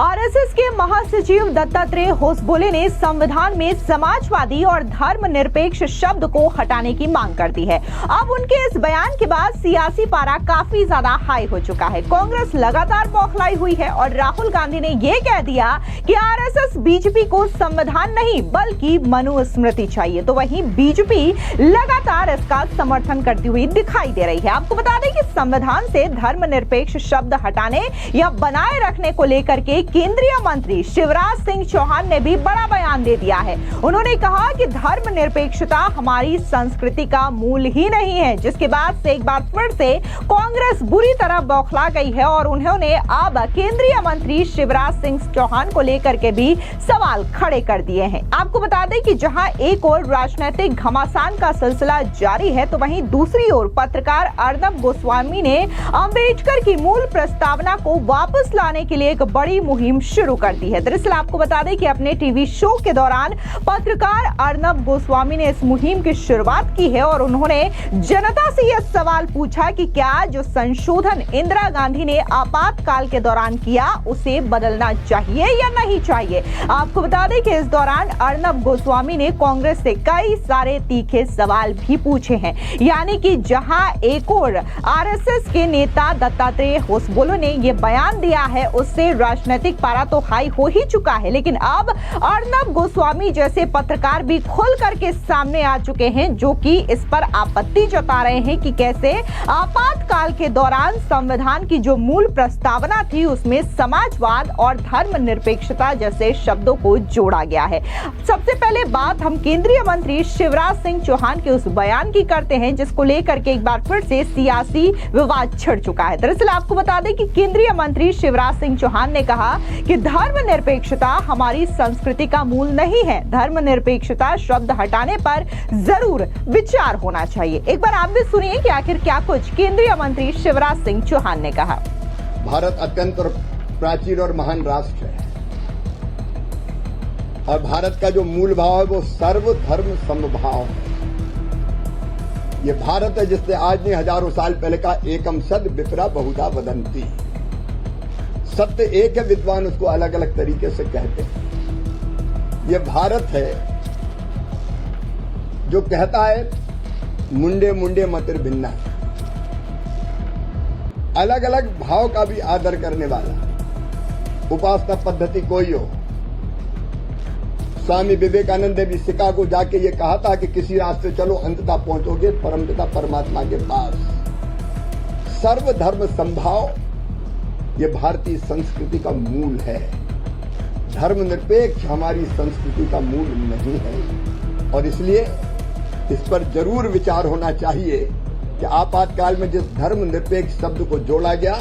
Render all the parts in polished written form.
RSS के महासचिव दत्तात्रेय होसबोले ने संविधान में समाजवादी और धर्मनिरपेक्ष शब्द को हटाने की मांग कर दी है। अब उनके इस बयान के बाद सियासी पारा काफी ज्यादा हाई हो चुका है। कांग्रेस लगातार बौखलाई हुई है और राहुल गांधी ने ये कह दिया कि आरएसएस बीजेपी को संविधान नहीं बल्कि मनुस्मृति चाहिए, तो वहीं बीजेपी लगातार इसका समर्थन करती हुई दिखाई दे रही है। आपको बता दें कि संविधान से धर्मनिरपेक्ष शब्द हटाने या बनाए रखने को लेकर के केंद्रीय मंत्री शिवराज सिंह चौहान ने भी बड़ा बयान दे दिया है। उन्होंने कहा कि धर्मनिरपेक्षता हमारी संस्कृति का मूल ही नहीं है, जिसके बाद से एक बार फिर से कांग्रेस बुरी तरह बौखला गई है और उन्होंने अब केंद्रीय मंत्री शिवराज सिंह चौहान को लेकर के भी सवाल खड़े कर दिए हैं। आपको बता दें कि जहां एक ओर राजनीतिक घमासान का सिलसिला जारी है, तो वहीं दूसरी ओर पत्रकार अर्नब गोस्वामी ने अंबेडकर की मूल प्रस्तावना को वापस लाने के लिए एक बड़ी मुहिम शुरू कर दी है। दरअसल आपको बता दें कि अपने टीवी शो के दौरान पत्रकार अर्नब गोस्वामी ने इस मुहिम की शुरुआत की है और उन्होंने जनता से यह सवाल पूछा कि क्या जो संशोधन इंदिरा गांधी ने आपातकाल के दौरान किया उसे बदलना चाहिए या नहीं चाहिए। आपको बता दें कि इस दौरान अर्नब गोस्वामी ने कांग्रेस से कई सारे तीखे सवाल भी पूछे हैं। यानी कि जहां एक और आरएसएस के नेता दत्तात्रेय होसबोले ने यह बयान दिया है, उससे राजनीतिक पारा तो हाई हो ही चुका है, लेकिन अब अर्नब गोस्वामी जैसे पत्रकार भी खुल करके सामने आ चुके हैं, जो कि इस पर आपत्ति जता रहे हैं कि कैसे आपातकाल के दौरान संविधान की जो मूल प्रस्तावना थी उसमें समाजवाद और धर्मनिरपेक्षता जैसे शब्दों को जोड़ा गया है। सबसे पहले बात हम केंद्रीय मंत्री शिवराज सिंह चौहान के उस बयान की करते हैं, जिसको लेकर के एक बार फिर से सियासी विवाद छिड़ चुका है। दरअसल आपको बता दें कि केंद्रीय मंत्री शिवराज सिंह चौहान ने कहा कि धर्मनिरपेक्षता हमारी संस्कृति का मूल नहीं है, धर्मनिरपेक्षता शब्द हटाने पर जरूर विचार होना चाहिए। एक बार आप भी सुनिए कि आखिर क्या कुछ केंद्रीय मंत्री शिवराज सिंह चौहान ने कहा। भारत अत्यंत और प्राचीन और महान राष्ट्र है और भारत का जो मूल भाव है वो सर्वधर्म समभाव है। ये भारत है जिसने आज नहीं हजारों साल पहले का एकम सद विप्रा बहुधा वदंती, सत्य एक है, विद्वान उसको अलग अलग तरीके से कहते हैं। ये भारत है जो कहता है मुंडे मुंडे मतिर भिन्ना, अलग अलग भाव का भी आदर करने वाला। उपासना पद्धति कोई हो, स्वामी विवेकानंद ने भी शिकागो जाके ये कहा था कि किसी रास्ते चलो अंततः पहुंचोगे परमपिता परमात्मा के पास। सर्वधर्म समभाव ये भारतीय संस्कृति का मूल है, धर्मनिरपेक्ष हमारी संस्कृति का मूल नहीं है और इसलिए इस पर जरूर विचार होना चाहिए कि आपातकाल में जिस धर्मनिरपेक्ष शब्द को जोड़ा गया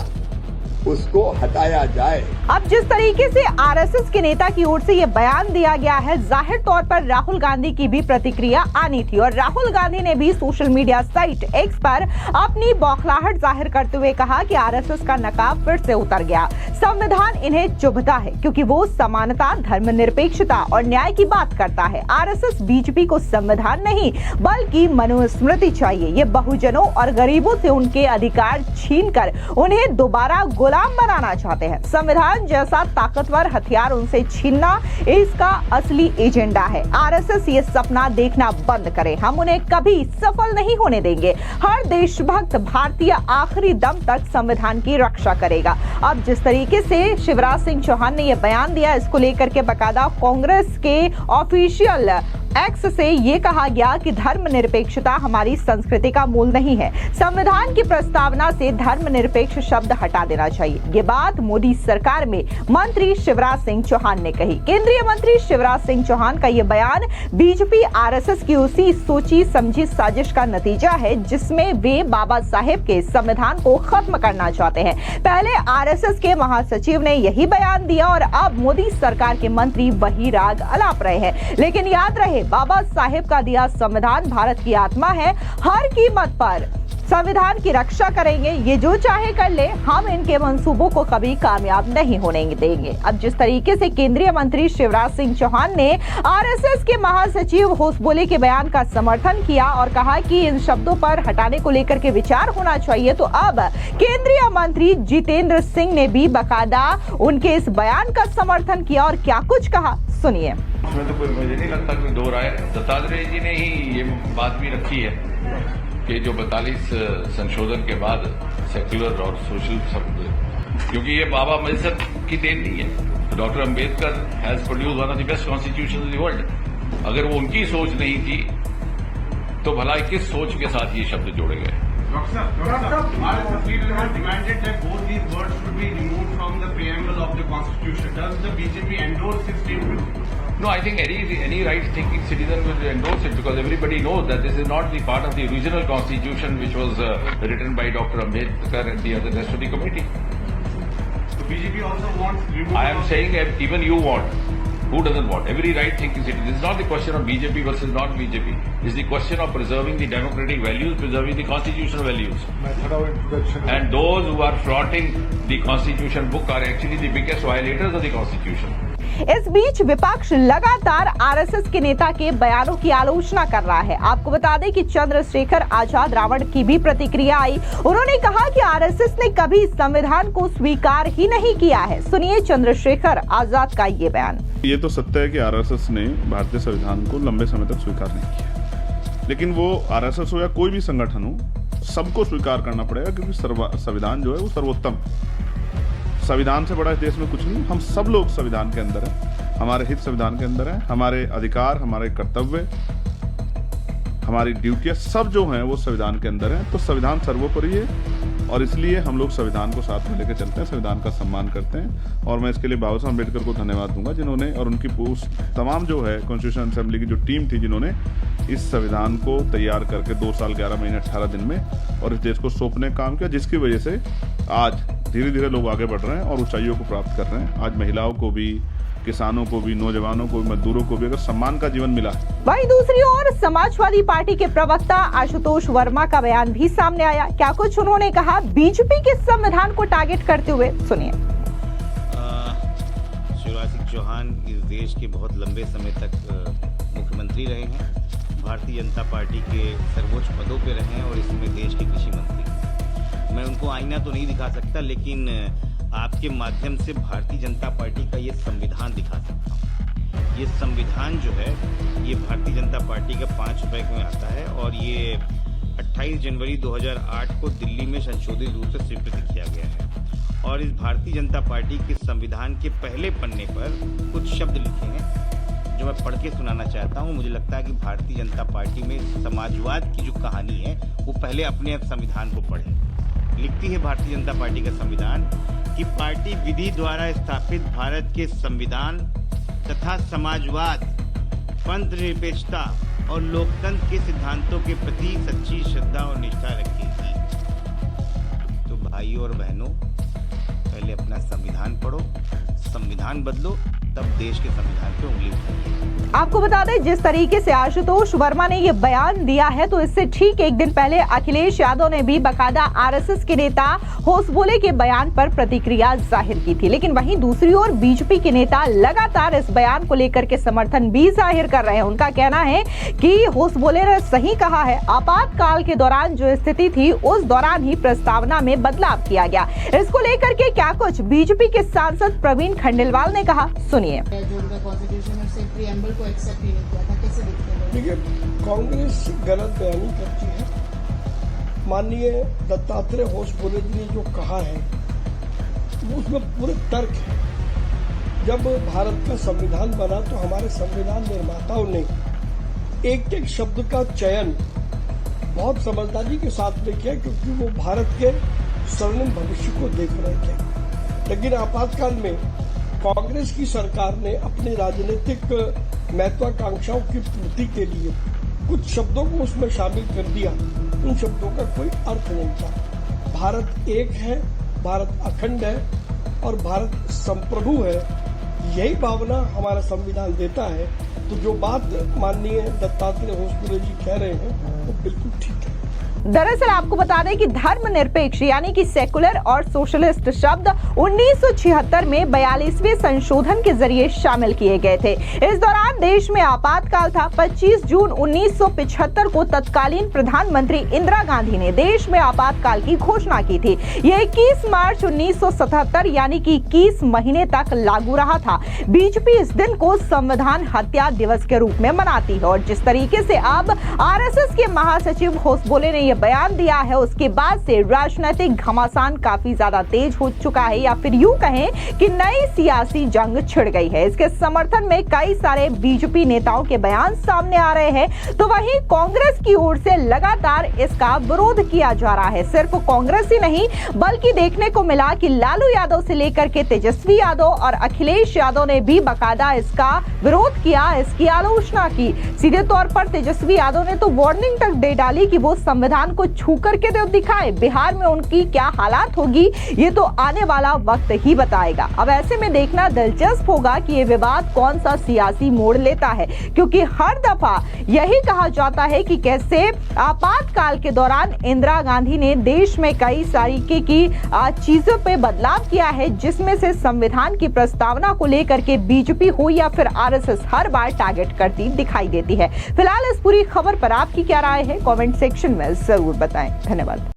उसको हटाया जाए। अब जिस तरीके से आरएसएस के नेता की ओर से यह बयान दिया गया है, जाहिर तौर पर राहुल गांधी की भी प्रतिक्रिया आनी थी और राहुल गांधी ने भी सोशल मीडिया साइट एक्स पर अपनी बौखलाहट जाहिर करते हुए कहा कि आरएसएस का नकाब फिर से उतर गया। संविधान इन्हें चुभता है क्योंकि वो समानता, धर्मनिरपेक्षता और न्याय की बात करता है। आरएसएस बीजेपी को संविधान नहीं बल्कि मनुस्मृति चाहिए। ये बहुजनों और गरीबों से उनके अधिकार छीनकर उन्हें दोबारा गुलाम बनाना चाहते हैं। संविधान जैसा ताकतवर हथियार उनसे छीनना इसका असली एजेंडा है। आरएसएस ये सपना देखना बंद करे, हम उन्हें कभी सफल नहीं होने देंगे। हर देशभक्त भारतीय आखिरी दम तक संविधान की रक्षा करेगा। अब जिस तरीके से शिवराज सिंह चौहान ने यह बयान दिया, इसको लेकर के बकायदा कांग्रेस के ऑफिशियल एक्स से ये कहा गया कि धर्मनिरपेक्षता हमारी संस्कृति का मूल नहीं है, संविधान की प्रस्तावना से धर्मनिरपेक्ष शब्द हटा देना चाहिए। ये बात मोदी सरकार में मंत्री शिवराज सिंह चौहान ने कही। केंद्रीय मंत्री शिवराज सिंह चौहान का ये बयान बीजेपी आरएसएस की उसी सोची समझी साजिश का नतीजा है जिसमें वे बाबा साहेब के संविधान को खत्म करना चाहते हैं। पहले आरएसएस के महासचिव ने यही बयान दिया और अब मोदी सरकार के मंत्री वही राग अलाप रहे हैं। लेकिन याद रहे, बाबा साहेब का दिया संविधान भारत की आत्मा है। हर कीमत पर संविधान की रक्षा करेंगे, ये जो चाहे कर ले, हम इनके मंसूबों को कभी कामयाब नहीं होने देंगे। अब जिस तरीके से केंद्रीय मंत्री शिवराज सिंह चौहान ने आरएसएस के महासचिव होसबोले के बयान का समर्थन किया और कहा कि इन शब्दों पर हटाने को लेकर के विचार होना चाहिए, तो अब केंद्रीय मंत्री जितेंद्र सिंह ने भी बाकायदा उनके इस बयान का समर्थन किया और क्या कुछ कहा, सुनिए। उसमें तो कोई मुझे नहीं लगता कि दो राय दत्तात्रेय जी ने ही ये बात भी रखी है कि जो 42 संशोधन के बाद सेक्युलर और सोशल शब्द, क्योंकि ये बाबा मजहब की देन नहीं है। Doctor Ambedkar has produce one of the best constitution in the world. अगर वो उनकी सोच नहीं थी तो भला किस सोच के साथ ये शब्द जोड़े गए? demanded that both these words should be removed from the preamble of the Constitution. Does the BJP endorse this statement? No, I think any right-thinking citizen will endorse it because everybody knows that this is not the part of the original Constitution which was written by Dr. Ambedkar and the other rest of the committee. The BJP also wants removal. I am saying even you want. Who doesn't want? Every right-thinking citizen. This is not the question of BJP versus not BJP. It's the question of preserving the democratic values, preserving the constitutional values. And those who are flaunting the Constitution book are actually the biggest violators of the Constitution. इस बीच विपक्ष लगातार RSS के नेता के बयानों की आलोचना कर रहा है। आपको बता दें कि चंद्रशेखर आजाद रावण की भी प्रतिक्रिया आई। उन्होंने कहा कि आरएसएस ने कभी संविधान को स्वीकार ही नहीं किया है। सुनिए चंद्रशेखर आजाद का ये बयान। ये तो सत्य है कि आरएसएस ने भारतीय संविधान को लंबे समय तक स्वीकार नहीं किया, लेकिन वो आरएसएस हो या कोई भी संगठन हो, सबको स्वीकार करना पड़ेगा क्योंकि संविधान जो है वो सर्वोत्तम। संविधान से बड़ा इस देश में कुछ नहीं। हम सब लोग संविधान के अंदर हैं, हमारे हित संविधान के अंदर हैं, हमारे अधिकार, हमारे कर्तव्य, हमारी ड्यूटियां सब जो हैं वो संविधान के अंदर हैं। तो संविधान सर्वोपरि है और इसलिए हम लोग संविधान को साथ में लेकर चलते हैं, संविधान का सम्मान करते हैं। और मैं इसके लिए बाबा साहब अम्बेडकर को धन्यवाद दूंगा जिन्होंने और उनकी तमाम जो है कॉन्स्टिट्यूशन असेंबली की जो टीम थी जिन्होंने इस संविधान को तैयार करके 2 साल 11 महीने 18 दिन में और इस देश को सौंपने का काम किया, जिसकी वजह से आज धीरे धीरे लोग आगे बढ़ रहे हैं और ऊंचाइयों को प्राप्त कर रहे हैं। आज महिलाओं को भी, किसानों को भी, नौजवानों को भी, मजदूरों को भी अगर सम्मान का जीवन मिला है। वहीं दूसरी ओर समाजवादी पार्टी के प्रवक्ता आशुतोष वर्मा का बयान भी सामने आया। क्या कुछ उन्होंने कहा बीजेपी के संविधान को टारगेट करते हुए, सुनिए। शिवराज सिंह चौहान इस देश के बहुत लंबे समय तक मुख्यमंत्री रहे हैं, भारतीय जनता पार्टी के सर्वोच्च पदों पे रहे हैं और इसमें देश के कृषि मंत्री। मैं उनको आईना तो नहीं दिखा सकता, लेकिन आपके माध्यम से भारतीय जनता पार्टी का ये संविधान दिखा सकता हूँ। ये संविधान जो है ये भारतीय जनता पार्टी का 5 रुपए में आता है और ये 28 जनवरी 2008 को दिल्ली में संशोधित रूप से स्वीकृत किया गया है। और इस भारतीय जनता पार्टी के संविधान के पहले पन्ने पर कुछ शब्द लिखे हैं जो मैं पढ़ के सुनाना चाहता हूँ। मुझे लगता है कि भारतीय जनता पार्टी में समाजवाद की जो कहानी है वो पहले अपने संविधान को पढ़े। लिखती है भारतीय जनता पार्टी का संविधान कि पार्टी विधि द्वारा स्थापित भारत के संविधान तथा समाजवाद, पंथ निरपेक्षता और लोकतंत्र के सिद्धांतों के प्रति सच्ची श्रद्धा और निष्ठा रखेगी। तो भाइयों और बहनों, पहले अपना संविधान पढ़ो, संविधान बदलो, तब देश के संविधान पे उंगली उठाइए। आपको बता दें जिस तरीके से आशुतोष वर्मा ने ये बयान दिया है, तो इससे ठीक एक दिन पहले अखिलेश यादव ने भी बाकायदा आरएसएस के नेता होसबोले के बयान पर प्रतिक्रिया जाहिर की थी। लेकिन वहीं दूसरी ओर बीजेपी के नेता लगातार इस बयान को लेकर के समर्थन भी जाहिर कर रहे हैं। उनका कहना है कि होसबोले ने सही कहा है, आपातकाल के दौरान जो स्थिति थी उस दौरान ही प्रस्तावना में बदलाव किया गया। इसको लेकर के क्या कुछ बीजेपी के सांसद प्रवीण खंडेलवाल ने कहा, सुनिए। देखिए, कांग्रेस गलत बयानी करती है। माननीय दत्तात्रेय होसबोले जी ने जो कहा है वो उसमें पूरे तर्क है। जब भारत का संविधान बना तो हमारे संविधान निर्माताओं ने एक एक शब्द का चयन बहुत समझदारी के साथ में किया, क्योंकि वो भारत के स्वर्णिम भविष्य को देख रहे थे। लेकिन आपातकाल में कांग्रेस की सरकार ने अपनी राजनीतिक महत्वाकांक्षाओं की पूर्ति के लिए कुछ शब्दों को उसमें शामिल कर दिया। उन शब्दों का कोई अर्थ नहीं था। भारत एक है, भारत अखंड है और भारत संप्रभु है, यही भावना हमारा संविधान देता है। तो जो बात माननीय दत्तात्रेय होसबोले जी कह रहे हैं वो बिल्कुल ठीक है। दरअसल आपको बता दें कि धर्मनिरपेक्ष यानी कि सेकुलर और सोशलिस्ट शब्द 1976 में 42वें संशोधन के जरिए शामिल किए गए थे। इस दौरान देश में आपातकाल था। 25 जून 1975 को तत्कालीन प्रधानमंत्री इंदिरा गांधी ने देश में आपातकाल की घोषणा की थी। यह 21 मार्च 1977 यानी कि 21 महीने तक लागू रहा था। बीजेपी इस दिन को संविधान हत्या दिवस के रूप में मनाती है और जिस तरीके से अब आरएसएस के महासचिव होसबोले ने यह बयान दिया है, उसके बाद से राजनीतिक घमासान काफी ज्यादा तेज हो चुका है या फिर यूं कहें कि नई सियासी जंग छिड़ गई है। इसके समर्थन में कई सारे बीजेपी नेताओं के बयान सामने आ रहे हैं, तो वहीं कांग्रेस की ओर से लगातार इसका विरोध किया जा रहा है। सिर्फ कांग्रेस ही नहीं बल्कि देखने को मिला कि लालू यादव से लेकर के तेजस्वी यादव और अखिलेश यादव ने भी बाकायदा इसका विरोध किया, इसकी आलोचना की। सीधे तौर पर तेजस्वी यादव ने तो वार्निंग तक दे डाली कि वो संविधान को छू करके तो दिखाए। बिहार में उनकी क्या हालात होगी ये तो आने वाला वक्त ही बताएगा। अब ऐसे में देखना दिलचस्प होगा कि ये विवाद कौन सा सियासी मोड़ लेता है, क्योंकि हर दफा यही कहा जाता है कि कैसे आपातकाल के दौरान इंदिरा गांधी ने देश में कई सारी की चीजों पे बदलाव किया है, जिसमें से संविधान की प्रस्तावना को लेकर के बीजेपी हो या फिर आरएसएस हर बार टारगेट करती दिखाई देती है। फिलहाल इस पूरी खबर पर आपकी क्या राय है, कमेंट सेक्शन में जरूर बताएं। धन्यवाद।